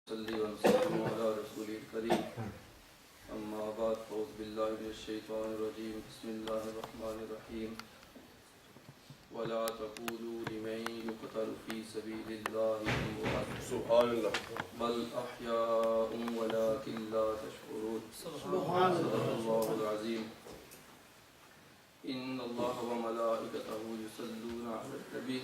صلی وسلم علی رسول الکریم اما بعد اعوذ باللہ من الشیطان الرجیم بسم اللہ الرحمن الرحیم ولا تقولوا لمن يقتل في سبيل الله اموات سبحان اللہ بل احیاء ولكن لا تشعرون سبحان اللہ العظیم ان اللہ وملائکتہ یصلون علی النبی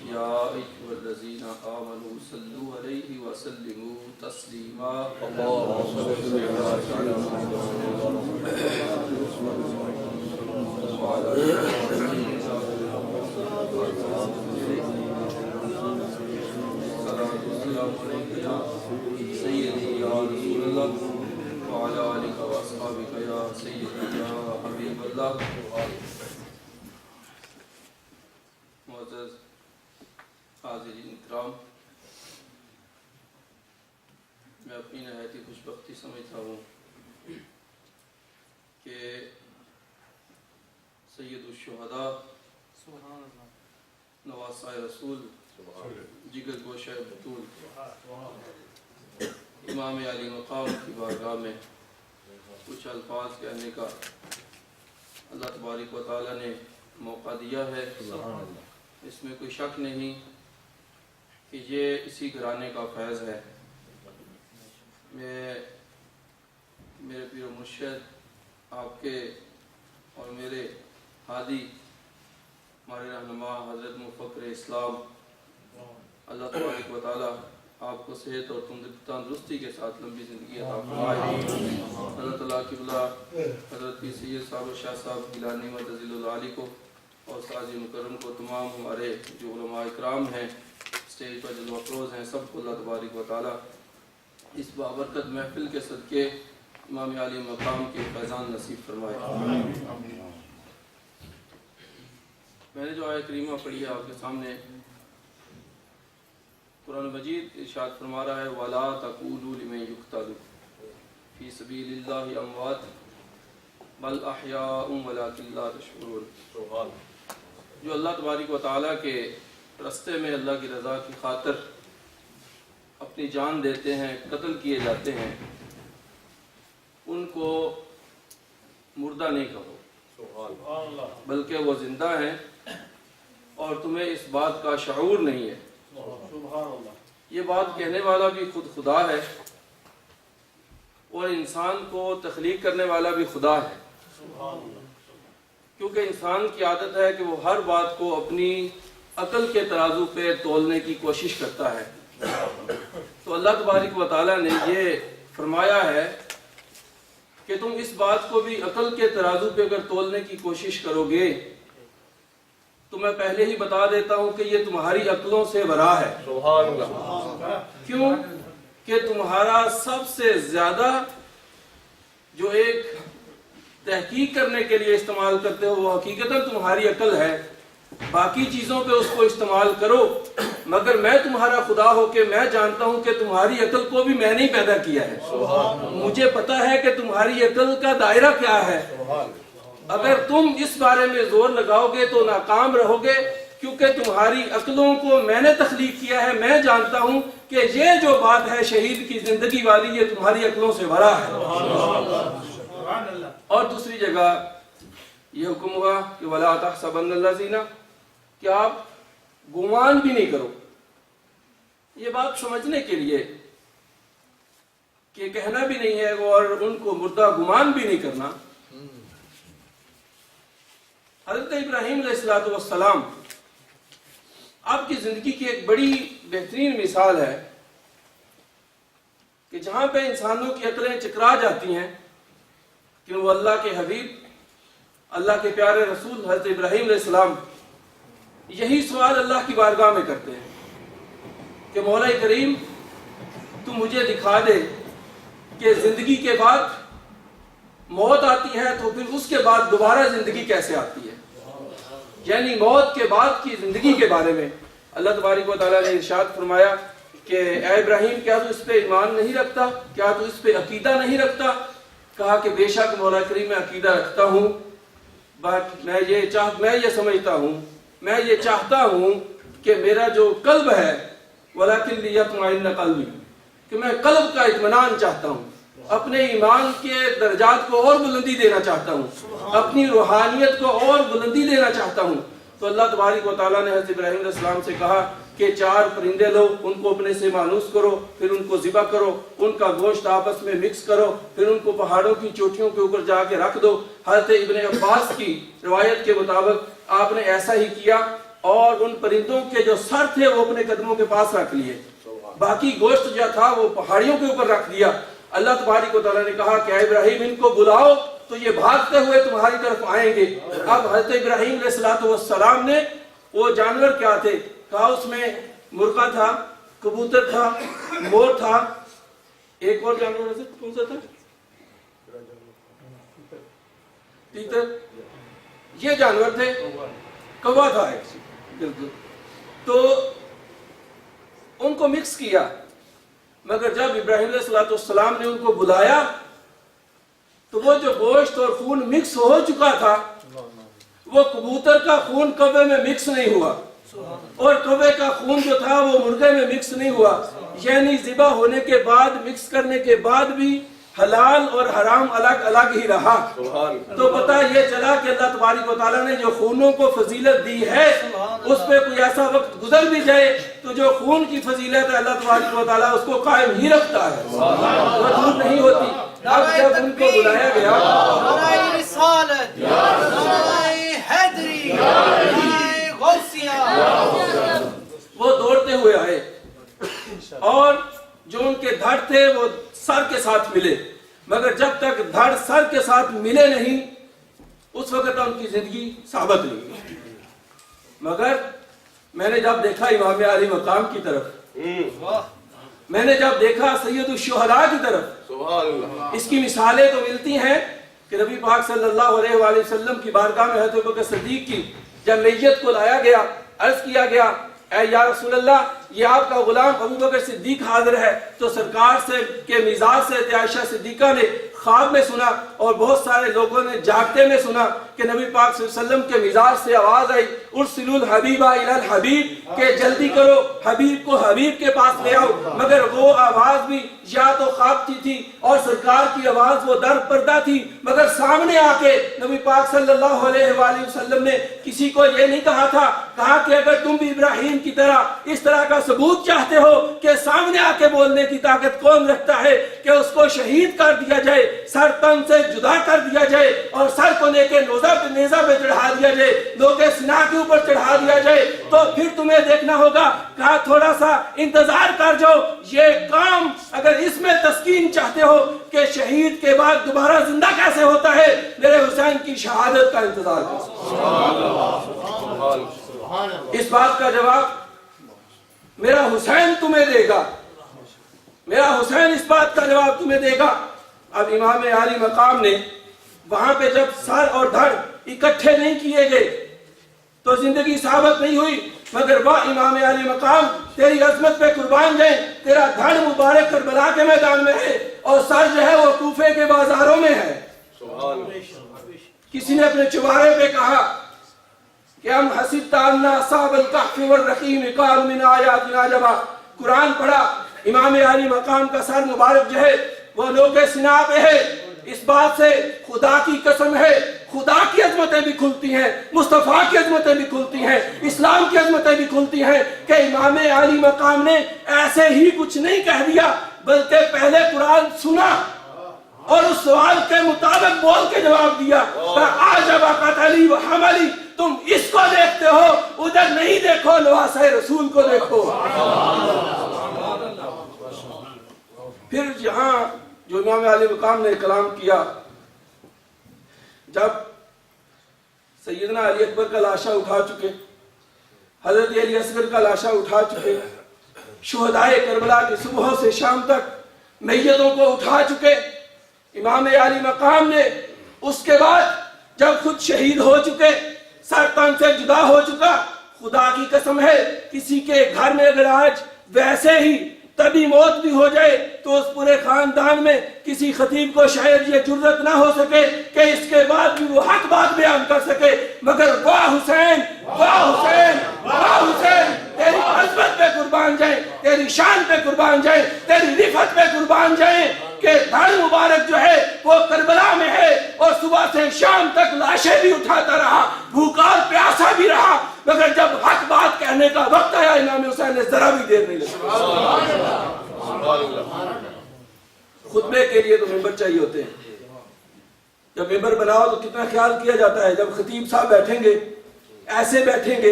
یا ایھا الذین آمنوا صلوا علیہ وسلموا تسلیما اللهم صل علی محمد وعلی السلام علیکم یا سیدی یا رسول اللہ وعلى آلك وأصحابك يا سيدي يا حبيب الله. معزز حاضرین اکرام، میں اپنی نہایت ہی خوش بختی سمجھتا ہوں کہ سید الشہداء نواسۂ رسول جگر گوشہ بطول امام علی مقام کی بارگاہ میں کچھ الفاظ کہنے کا اللہ تبارک و تعالیٰ نے موقع دیا ہے. اس میں کوئی شک نہیں کہ یہ اسی گھرانے کا فیض ہے. میں میرے پیر و مرشد آپ کے اور میرے ہادی ہمارے رہنما حضرت مفکر اسلام اللہ تبارک و تعالیٰ آپ کو صحت اور تندرستی کے ساتھ لمبی زندگی عطا فرمائے. حضرت اللہ قبلہ حضرت پیر سید صاحب و شاہ صاحب گیلانی مدظل العالی کو اور ساجی مکرم کو، تمام ہمارے جو علماء اکرام ہیں، اسٹیج پر جو افروز ہیں، سب کو اللہ تبارک و تعالیٰ اس بابرکت محفل کے صدقے امام علی مقام کے فیضان نصیب فرمائے. میں نے جو آیت کریمہ پڑھی ہے آپ کے سامنے، قرآن مجید ارشاد فرما رہا ہے وَلَا تَقُولُوا لِمَن يُقْتَلُ فِي سَبِيلِ اللَّهِ أَمْوَاتٌ بَلْ أَحْيَاءٌ وَلَكِنْ لَا تَشْعُرُونَ. جو اللہ تبارک و تعالیٰ کے راستے میں اللہ کی رضا کی خاطر اپنی جان دیتے ہیں، قتل کیے جاتے ہیں، ان کو مردہ نہیں کہو بلکہ وہ زندہ ہیں اور تمہیں اس بات کا شعور نہیں ہے. یہ بات کہنے والا بھی خود خدا ہے اور انسان کو تخلیق کرنے والا بھی خدا ہے، کیونکہ انسان کی عادت ہے کہ وہ ہر بات کو اپنی عقل کے ترازو پہ تولنے کی کوشش کرتا ہے. تو اللہ تبارک و تعالیٰ نے یہ فرمایا ہے کہ تم اس بات کو بھی عقل کے ترازو پہ اگر تولنے کی کوشش کرو گے تو میں پہلے ہی بتا دیتا ہوں کہ یہ تمہاری عقلوں سے ورا ہے. سبحان اللہ. کیوں کہ تمہارا سب سے زیادہ جو ایک تحقیق کرنے کے لیے استعمال کرتے ہو وہ حقیقتاً تمہاری عقل ہے. باقی چیزوں پہ اس کو استعمال کرو، مگر میں تمہارا خدا ہو کہ میں جانتا ہوں کہ تمہاری عقل کو بھی میں نے پیدا کیا ہے. مجھے پتا ہے کہ تمہاری عقل کا دائرہ کیا ہے. اگر تم اس بارے میں زور لگاؤ گے تو ناکام رہو گے، کیونکہ تمہاری عقلوں کو میں نے تخلیق کیا ہے. میں جانتا ہوں کہ یہ جو بات ہے شہید کی زندگی والی، یہ تمہاری عقلوں سے بھرا ہے. اور دوسری جگہ یہ حکم ہوا کہ وَلَا تَحْسَبَنَّ الَّذِينَ، کہ آپ گمان بھی نہیں کرو. یہ بات سمجھنے کے لیے کہ کہنا بھی نہیں ہے اور ان کو مردہ گمان بھی نہیں کرنا. حضرت ابراہیم علیہ السلام آپ کی زندگی کی ایک بڑی بہترین مثال ہے کہ جہاں پہ انسانوں کی عقلیں چکرا جاتی ہیں کہ وہ اللہ کے حبیب، اللہ کے پیارے رسول حضرت ابراہیم علیہ السلام یہی سوال اللہ کی بارگاہ میں کرتے ہیں کہ مولا کریم تو مجھے دکھا دے کہ زندگی کے بعد موت آتی ہے تو پھر اس کے بعد دوبارہ زندگی کیسے آتی ہے. یعنی موت کے بعد کی زندگی کے بارے میں اللہ تبارک و تعالیٰ نے ارشاد فرمایا کہ اے ابراہیم کیا تو اس پہ ایمان نہیں رکھتا، کیا تو اس پہ عقیدہ نہیں رکھتا؟ کہا کہ بے شک مولا کریم میں عقیدہ رکھتا ہوں، بٹ میں یہ سمجھتا ہوں، میں یہ چاہتا ہوں کہ میرا جو قلب ہے وَلَكِنْ لِيَطْمَئِنَّ قَلْبِي، کہ میں قلب کا اطمینان چاہتا ہوں، اپنے ایمان کے درجات کو اور بلندی دینا چاہتا ہوں، اپنی روحانیت کو اور بلندی دینا چاہتا ہوں، تو اللہ تبارک و تعالیٰ نے حضرت ابراہیم علیہ السلام سے کہا کہ 4 پرندے لو، ان کو اپنے سے مانوس کرو، پھر ان کو ذبح کرو، ان کا گوشت آپس میں مکس کرو، پھر ان کو پہاڑوں کی چوٹیوں کے اوپر جا کے رکھ دو۔ حضرت ابن عباس کی روایت کے مطابق آپ نے ایسا ہی کیا، اور ان پرندوں کے جو سر تھے وہ اپنے قدموں کے پاس رکھ لیے، باقی گوشت جو تھا وہ پہاڑیوں کے اوپر رکھ دیا۔ اللہ تبارک و تعالیٰ نے کہا کہ اے ابراہیم ان کو بلاؤ تو یہ بھاگتے ہوئے تمہاری طرف آئیں گے۔ اب حضرت ابراہیم علیہ السلام نے وہ جانور کیا تھے کہا، اس میں مرغا تھا، کبوتر تھا، مور تھا، ایک اور جانور کون سا تھا، تیتر، یہ جانور تھے، کوا تھا ایک، بالکل۔ تو ان کو مکس کیا، مگر جب ابراہیم علیہ السلام نے ان کو بلایا تو وہ جو گوشت اور خون مکس ہو چکا تھا، وہ کبوتر کا خون کوے میں مکس نہیں ہوا، اور کوے کا خون جو تھا وہ مرغے میں مکس نہیں ہوا، یعنی ذبح ہونے کے بعد مکس کرنے کے بعد بھی حلال اور حرام الگ الگ ہی رہا۔ تو پتہ یہ چلا کہ اللہ تبارک و تعالیٰ نے جو خونوں کو فضیلت دی ہے، اس پہ کوئی ایسا وقت گزر بھی جائے تو جو خون کی فضیلت ہے اللہ تبارک و تعالیٰ اس کو قائم ہی رکھتا ہے، وہ دور نہیں ہوتی۔ اب جب ان کو بلایا گیا، وہ دوڑتے ہوئے آئے، اور جو ان کے دھڑ تھے وہ سر کے ساتھ ملے، مگر جب تک دھڑ سر کے ساتھ ملے نہیں اس وقت ان کی زندگی ثابت نہیں ہوئی۔ مگر میں نے جب دیکھا امام علی مقام کی طرف، میں نے جب دیکھا سید الشہداء کی طرف، اس کی مثالیں تو ملتی ہیں کہ نبی پاک صلی اللہ علیہ وآلہ وسلم کی بارگاہ میں حضرت ابوبکر صدیق کی جب میت کو لایا گیا، عرض کیا گیا اے یا رسول اللہ یہ آپ کا غلام ابوبکر صدیق حاضر ہے، تو سرکار سے کے مزاج سے عائشہ صدیقہ نے خواب میں سنا، اور بہت سارے لوگوں نے جاگتے میں سنا کہ نبی پاک صلی اللہ علیہ وسلم کے مزاج سے آواز آئی ارسلوا الحبیب الی الحبیب، کہ جلدی کرو حبیب کو حبیب کے پاس لے آؤ، مگر وہ آواز بھی یا تو خواب کی تھی اور سرکار کی آواز وہ در پردہ تھی، مگر سامنے آ کے نبی پاک صلی اللہ علیہ وآلہ وسلم نے کسی کو یہ نہیں کہا تھا، کہا کہ اگر تم بھی ابراہیم کی طرح اس طرح کا ثبوت چاہتے ہو کہ سامنے آ کے بولنے کی طاقت کون رکھتا ہے کہ اس کو شہید کر دیا جائے، سر تن سے جدا کر دیا جائے، اور سر کو لے کے نیزہ پہ چڑھا دیا جائے، لوگ سنا کے اوپر چڑھا دیا جائے، تو پھر تمہیں دیکھنا ہوگا، کہا تھوڑا سا انتظار کر جاؤ، یہ کام اگر اس میں تسکین چاہتے ہو کہ شہید کے بعد دوبارہ زندہ کیسے ہوتا ہے، میرے حسین کی شہادت کا انتظار کرو۔ اس بات کا جواب میرا حسین تمہیں دے گا، میرا حسین اس بات کا جواب تمہیں دے گا۔ اب امام علی مقام نے وہاں پہ جب سر اور دھڑ اکٹھے نہیں کیے گئے تو زندگی ثابت نہیں ہوئی، مگر واہ امام علی مقام تیری عظمت پہ قربان جائیں، تیرا دھڑ مبارک کربلا کے میدان میں ہے اور سر جو ہے وہ کوفے کے بازاروں میں ہے۔ کسی نے اپنے چوبارے پہ کہا کہ ہم حسبت ان اصحاب الکہف والرقیم قالوا من آیاتنا عجبا، قرآن پڑھا، امام علی مقام کا سر مبارک جو ہے وہ لوگ سنا پہ ہے، اس بات سے خدا کی قسم ہے خدا کی عظمتیں بھی کھلتی ہیں، مصطفیٰ کی عظمتیں بھی کھلتی ہیں، اسلام کی عظمتیں بھی کھلتی ہیں کہ امام علی مقام نے ایسے ہی کچھ نہیں کہہ دیا، بلکہ پہلے قرآن سنا اور اس سوال کے مطابق بول کے جواب دیا۔ عجب قتلی و حملی، تم اس کو دیکھتے ہو، ادھر نہیں دیکھو، لواسہ رسول کو دیکھو۔ پھر یہاں جو امام علی مقام نے کلام کیا، جب سیدنا علی اکبر کا لاشا اٹھا چکے، حضرت علی اصغر کا لاشا اٹھا چکے، شہدائے کربلا کی صبح سے شام تک میتوں کو اٹھا چکے، امام علی مقام نے اس کے بعد جب خود شہید ہو چکے، سر تن سے جدا ہو چکا، خدا کی قسم ہے کسی کے گھر میں اگر آج ویسے ہی تبھی موت بھی ہو جائے تو اس پورے خاندان میں کسی خطیب کو شاید یہ جرت نہ ہو سکے کہ اس کے بعد بھی وہ حق بات بیان کر سکے، مگر واہ حسین، واہ حسین، واہ حسین، تیری عظمت پہ قربان جائیں، تیری شان پہ قربان جائیں، تیری رفعت پہ قربان جائیں کہ دھڑ مبارک جو ہے وہ کربلا میں ہے اور صبح سے شام تک لاشیں بھی اٹھاتا رہا، بھوکا اور پیاسا بھی رہا، مگر جب حق بات کہنے کا وقت آیا امام حسین نے ذرا بھی دیر نہیں لگی۔ خطبے کے لیے تو ممبر چاہیے ہوتے ہیں، جب ممبر بناؤ تو کتنا خیال کیا جاتا ہے، جب خطیب صاحب بیٹھیں گے ایسے بیٹھیں گے،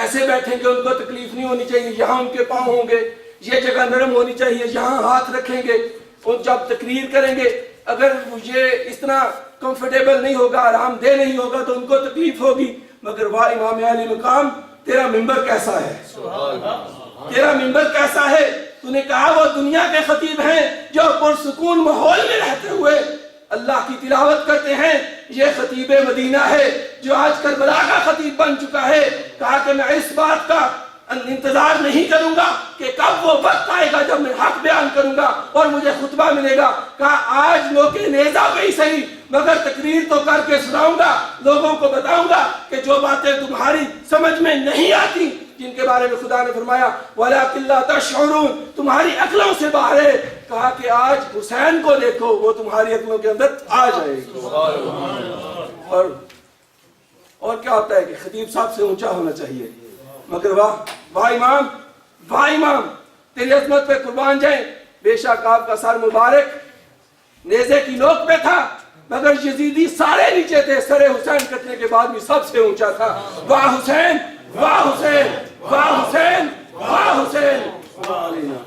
ایسے بیٹھیں گے، ان کو تکلیف نہیں ہونی چاہیے، یہاں ان کے پاؤں ہوں گے، یہ جگہ نرم ہونی چاہیے، یہاں ہاتھ رکھیں گے، اور جب تقریر کریں گے اگر یہ اس طرح کمفرٹیبل نہیں ہوگا، آرام دہ نہیں ہوگا تو ان کو تکلیف ہوگی۔ مگر واہ امام علی مقام، تیرا ممبر کیسا ہے، تیرا ممبر کیسا ہے؟ تو نے کہا وہ دنیا کے خطیب ہیں جو پرسکون ماحول میں رہتے ہوئے اللہ کی تلاوت کرتے ہیں، یہ خطیب مدینہ ہے جو آج کربلا کا خطیب بن چکا ہے۔ کہا کہ میں اس بات کا انتظار نہیں کروں گا کہ کب وہ وقت آئے گا جب میں حق بیان کروں گا اور مجھے خطبہ ملے گا، کہا آج لوگ نیزہ پہ ہی صحیح مگر تقریر تو کر کے سناؤں گا، لوگوں کو بتاؤں گا کہ جو باتیں تمہاری سمجھ میں نہیں آتی، جن کے بارے میں خدا نے فرمایا وَلَكِنْ لَا تَشْعُرُونَ، تمہاری عقلوں سے باہر ہے، کہا کہ آج حسین کو دیکھو وہ تمہاری عقلوں کے اندر آ جائے گا۔ اور کیا ہوتا ہے کہ خطیب صاحب سے اونچا ہونا چاہیے، مگر واہ امام، واہ امام، تیری عظمت پہ قربان جائیں، بے شک آپ کا سر مبارک نیزے کی نوک پہ تھا مگر یزیدی سارے نیچے تھے، سر حسین کٹنے کے بعد بھی سب سے اونچا تھا۔ واہ حسین، واہ حسین، واہ حسین، واہ حسین، واہ علینا۔